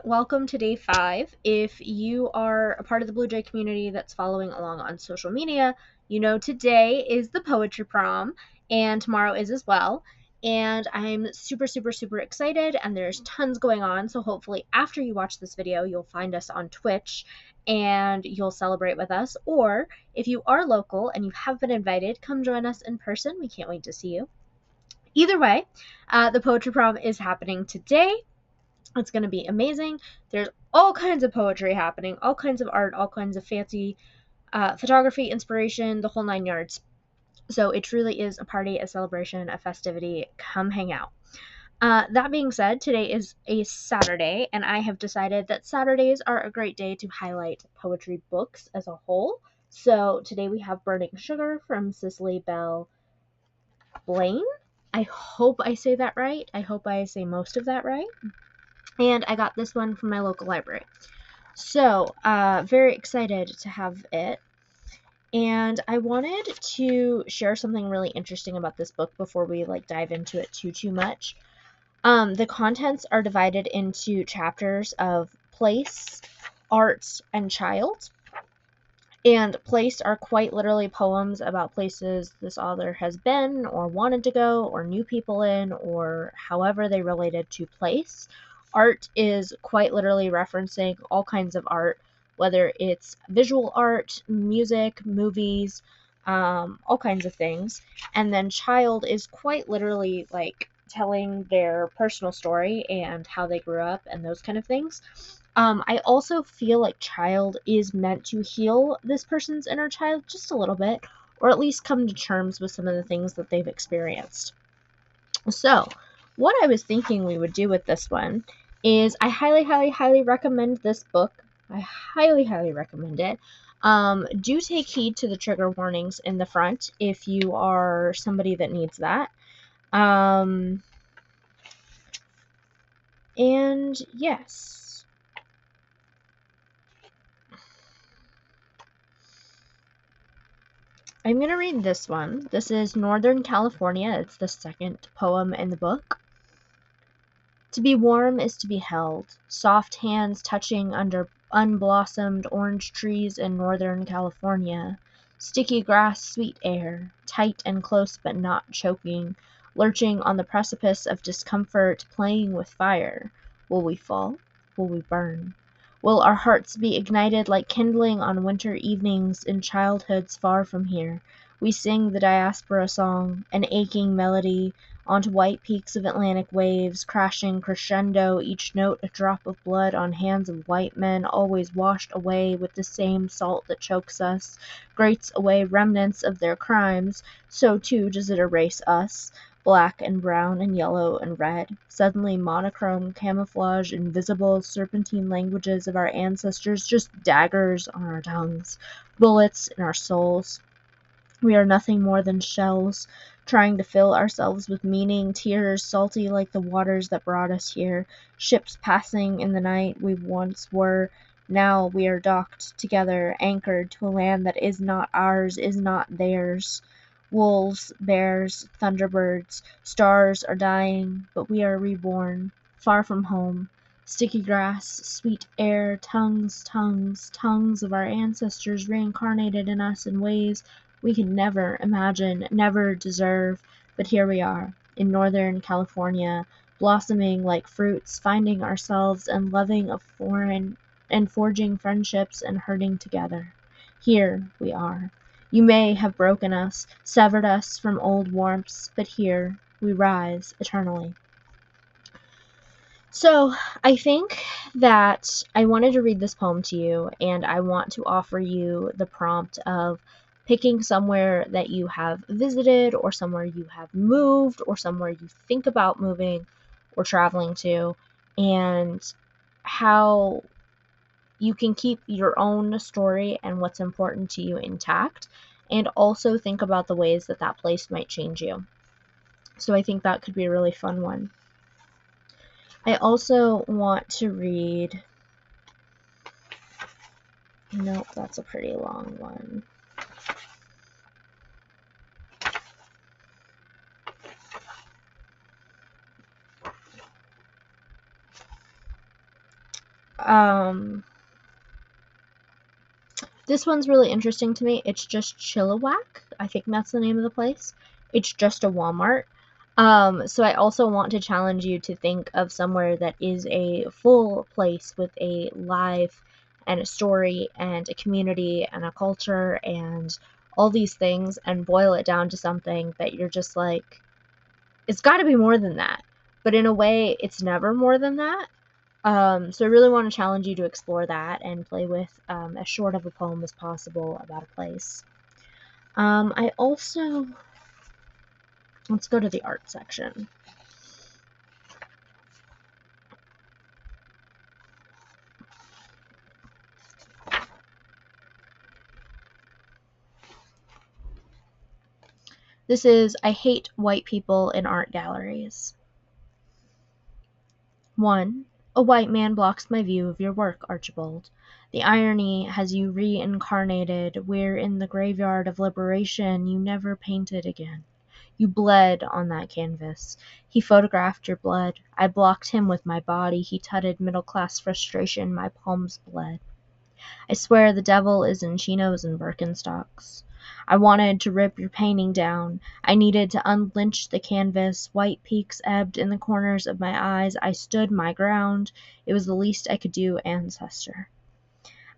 welcome to day 5. If you are a part of the Blue Jay community that's following along on social media, you know today is the poetry prom, and tomorrow is as well. And I'm super excited, and there's tons going on, so hopefully after you watch this video, you'll find us on Twitch and you'll celebrate with us. Or if you are local and you have been invited, come join us in person. We can't wait to see you. Either way, the poetry prom is happening today. It's going to be amazing. There's all kinds of poetry happening, all kinds of art, all kinds of fancy photography, inspiration, the whole 9 yards. So it truly is a party, a celebration, a festivity. Come hang out. That being said, today is a Saturday, and I have decided that Saturdays are a great day to highlight poetry books as a whole. So today we have Burning Sugar from Cicely Belle Blain. I hope I say that right. I hope I say most of that right. And I got this one from my local library. So, very excited to have it. And I wanted to share something really interesting about this book before we dive into it too much. The contents are divided into chapters of place, art, and child. And place are quite literally poems about places this author has been or wanted to go or knew people in or however they related to place. Art is quite literally referencing all kinds of art, whether it's visual art, music, movies, all kinds of things. And then child is quite literally telling their personal story and how they grew up and those kind of things. I also feel like child is meant to heal this person's inner child just a little bit, or at least come to terms with some of the things that they've experienced. So, what I was thinking we would do with this one is I highly recommend this book. I highly recommend it. Do take heed to the trigger warnings in the front if you are somebody that needs that. And yes. I'm going to read this one. This is Northern California. It's the second poem in the book. To be warm is to be held. Soft hands touching under unblossomed orange trees in Northern California. Sticky grass, sweet air. Tight and close but not choking. Lurching on the precipice of discomfort, playing with fire. Will we fall? Will we burn? Will our hearts be ignited like kindling on winter evenings in childhoods far from here? We sing the diaspora song, an aching melody, onto white peaks of Atlantic waves, crashing crescendo, each note a drop of blood on hands of white men, always washed away with the same salt that chokes us, grates away remnants of their crimes, so too does it erase us. Black and brown and yellow and red, suddenly monochrome, camouflage, invisible, serpentine languages of our ancestors, just daggers on our tongues, bullets in our souls. We are nothing more than shells, trying to fill ourselves with meaning, tears salty like the waters that brought us here, ships passing in the night we once were. Now we are docked together, anchored to a land that is not ours, is not theirs. Wolves, bears, thunderbirds, stars are dying, but we are reborn, far from home. Sticky grass, sweet air, tongues of our ancestors reincarnated in us in ways we could never imagine, never deserve, but here we are, in Northern California, blossoming like fruits, finding ourselves and loving a foreign and forging friendships and hurting together. Here we are. You may have broken us, severed us from old warmths, but here we rise eternally. So, I think that I wanted to read this poem to you, and I want to offer you the prompt of picking somewhere that you have visited, or somewhere you have moved, or somewhere you think about moving or traveling to, and how you can keep your own story and what's important to you intact, and also think about the ways that that place might change you. So I think that could be a really fun one. I also want to read... Nope, that's a pretty long one. This one's really interesting to me. It's just Chilliwack. I think that's the name of the place. It's just a Walmart. So I also want to challenge you to think of somewhere that is a full place with a life and a story and a community and a culture and all these things, and boil it down to something that you're just like, it's got to be more than that. But in a way, it's never more than that. So I really want to challenge you to explore that and play with as short of a poem as possible about a place. I also, let's go to the art section. This is I Hate White People in Art Galleries. 1. A white man blocks my view of your work, Archibald. The irony has you reincarnated where in the graveyard of liberation you never painted again. You bled on that canvas. He photographed your blood. I blocked him with my body. He tutted middle-class frustration. My palms bled. I swear the devil is in chinos and Birkenstocks. I wanted to rip your painting down. I needed to unlynch the canvas. White peaks ebbed in the corners of my eyes. I stood my ground. It was the least I could do, ancestor.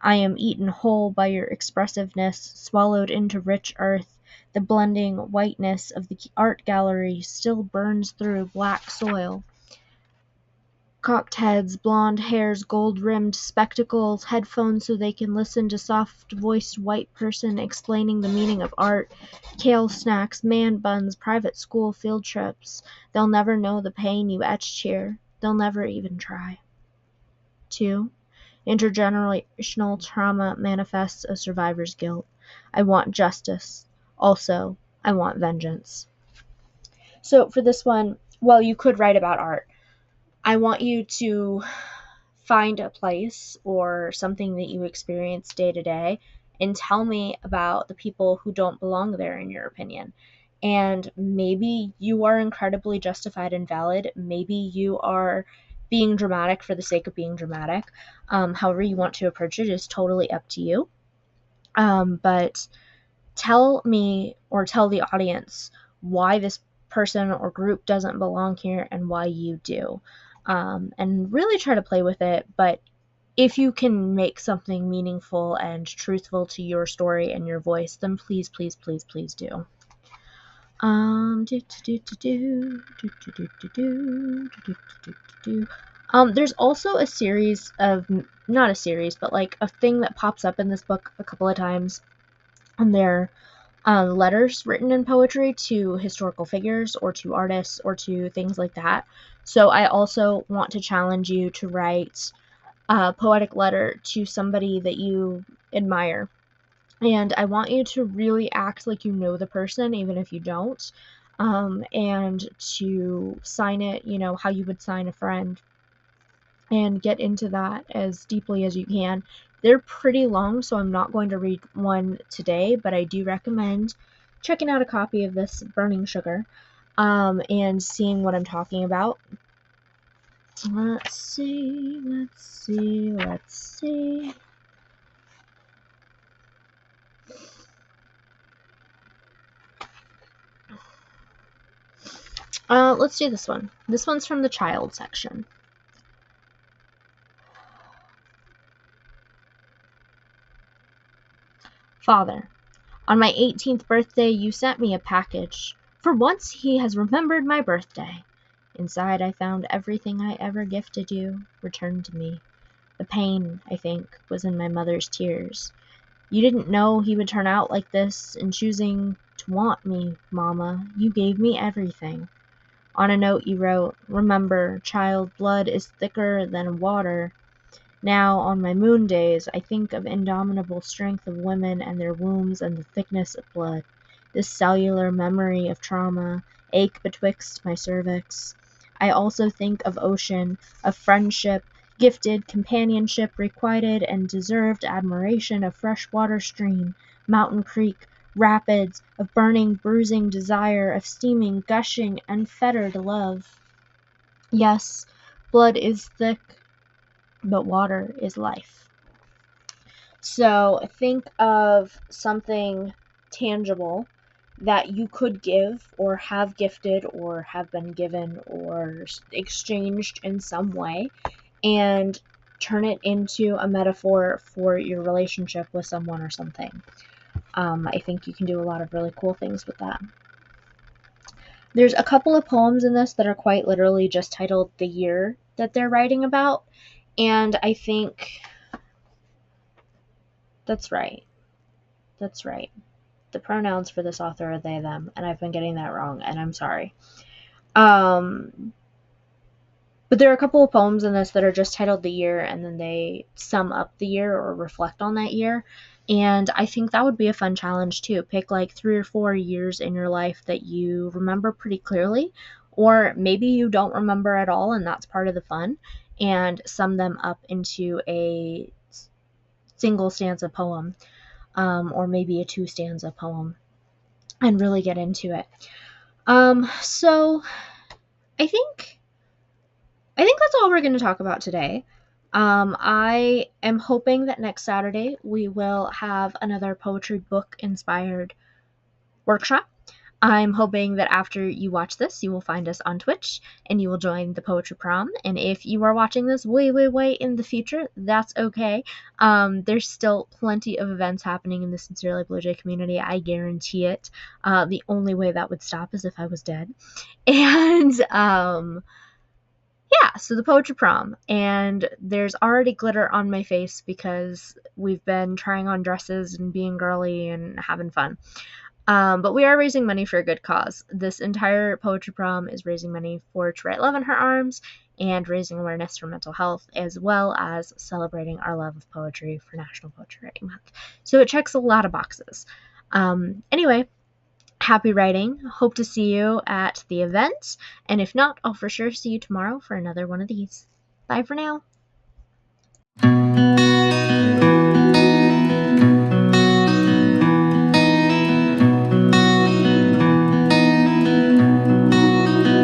I am eaten whole by your expressiveness, swallowed into rich earth. The blending whiteness of the art gallery still burns through black soil. Cocked heads, blonde hairs, gold-rimmed spectacles, headphones so they can listen to soft-voiced white person explaining the meaning of art, kale snacks, man buns, private school field trips. They'll never know the pain you etched here. They'll never even try. 2. Intergenerational trauma manifests as survivor's guilt. I want justice. Also, I want vengeance. So for this one, while you could write about art, I want you to find a place or something that you experience day to day and tell me about the people who don't belong there, in your opinion. And maybe you are incredibly justified and valid. Maybe you are being dramatic for the sake of being dramatic. However you want to approach it is totally up to you. But tell me or tell the audience why this person or group doesn't belong here and why you do. And really try to play with it. But if you can make something meaningful and truthful to your story and your voice, then please, please, please, please do. There's also a series of, not a series, but like a thing that pops up in this book a couple of times. And they're letters written in poetry to historical figures or to artists or to things like that. So I also want to challenge you to write a poetic letter to somebody that you admire. And I want you to really act like you know the person, even if you don't, and to sign it, how you would sign a friend, and get into that as deeply as you can. They're pretty long, so I'm not going to read one today, but I do recommend checking out a copy of this Burning Sugar and seeing what I'm talking about. Let's see. Let's do this one. This one's from the child section. Father, on my 18th birthday you sent me a package. For once he has remembered my birthday. Inside I found everything I ever gifted you, returned to me. The pain, I think, was in my mother's tears. You didn't know he would turn out like this in choosing to want me, Mama. You gave me everything. On a note you wrote, remember, child, blood is thicker than water. Now, on my moon days, I think of indomitable strength of women and their wombs and the thickness of blood. This cellular memory of trauma, ache betwixt my cervix. I also think of ocean, of friendship, gifted companionship, requited and deserved admiration, of freshwater stream, mountain creek, rapids, of burning, bruising desire, of steaming, gushing, unfettered love. Yes, blood is thick. but water is life. So think of something tangible that you could give or have gifted or have been given or exchanged in some way, and turn it into a metaphor for your relationship with someone or something. I think you can do a lot of really cool things with that. There's a couple of poems in this that are quite literally just titled the year that they're writing about, and I think that's right. That's right. The pronouns for this author are they, them, and I've been getting that wrong, and I'm sorry. But there are a couple of poems in this that are just titled the year, and then they sum up the year or reflect on that year. And I think that would be a fun challenge too. Pick like 3 or 4 years in your life that you remember pretty clearly, or maybe you don't remember at all, and that's part of the fun, and sum them up into a single stanza poem, or maybe a 2 stanza poem, and really get into it. So I think that's all we're going to talk about today. I am hoping that next Saturday we will have another poetry book inspired workshop. I'm hoping that after you watch this, you will find us on Twitch and you will join the Poetry Prom. And if you are watching this way in the future, that's okay. There's still plenty of events happening in the Sincerely Blue Jay community. I guarantee it. The only way that would stop is if I was dead. And yeah, so the Poetry Prom, and there's already glitter on my face because we've been trying on dresses and being girly and having fun. But we are raising money for a good cause. This entire Poetry Prom is raising money for To Write Love in Her Arms and raising awareness for mental health, as well as celebrating our love of poetry for National Poetry Writing Month. So it checks a lot of boxes. Anyway, happy writing. Hope to see you at the event. And if not, I'll for sure see you tomorrow for another one of these. Bye for now.